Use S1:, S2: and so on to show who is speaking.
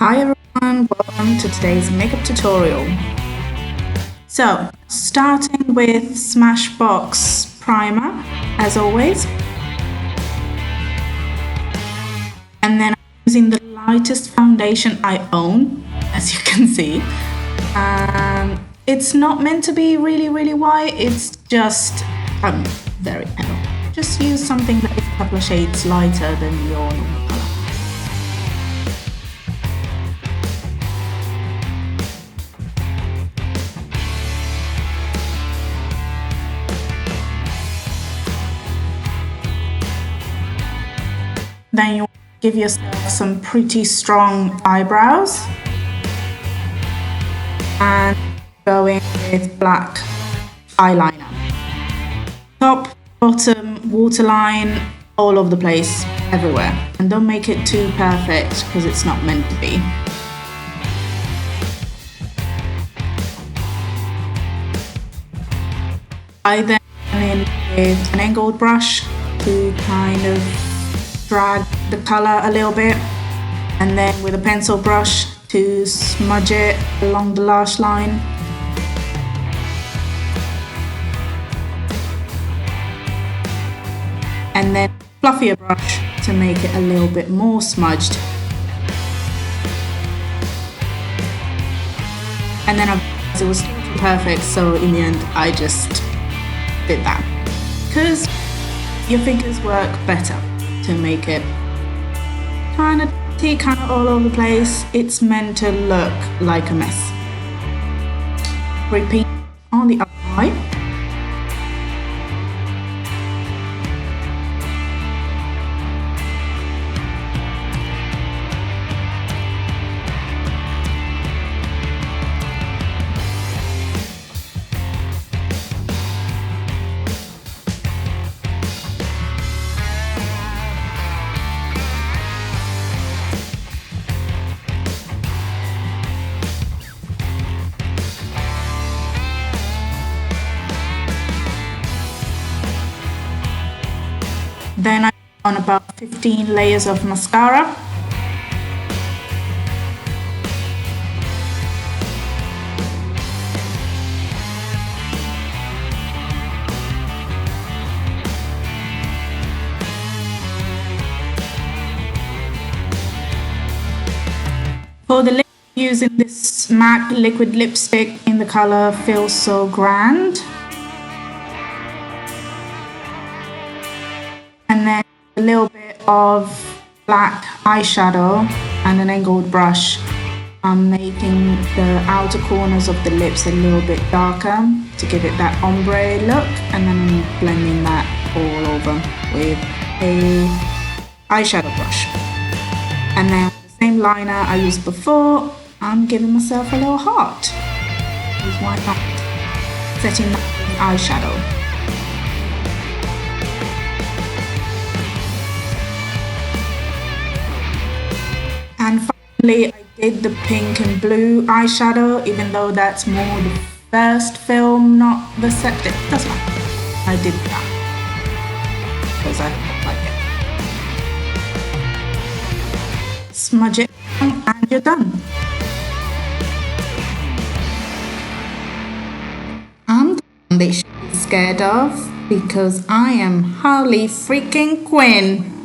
S1: Hi everyone, welcome to today's makeup tutorial. So, starting with Smashbox primer, as always. And then I'm using the lightest foundation I own, as you can see. It's not meant to be really white, it's just very pale. Just use something that is a couple of shades lighter than your normal colour. Then you give yourself some pretty strong eyebrows and going with black eyeliner. Top, bottom, waterline, all over the place, everywhere. And don't make it too perfect because it's not meant to be. I then went in with an angled brush to kind of drag the colour a little bit, and then with a pencil brush to smudge it along the lash line. And then fluffier brush to make it a little bit more smudged. And then it was still too perfect, so in the end I just did that. Because your fingers work better to make it kind of all over the place. It's meant to look like a mess. Repeat on the other eye. Then I put on about 15 layers of mascara. For the lip, using this MAC liquid lipstick in the color Feels So Grand. And then a little bit of black eyeshadow and an angled brush. I'm making the outer corners of the lips a little bit darker to give it that ombre look, and then I'm blending that all over with a eyeshadow brush. And then with the same liner I used before, I'm giving myself a little heart. Because why not? Setting that with the eyeshadow. And finally, I did the pink and blue eyeshadow, even though that's more the first film, not the second. That's fine. I did that because I like it. Smudge it and you're done. I'm the one that you should be scared of because I am Harley freaking Quinn.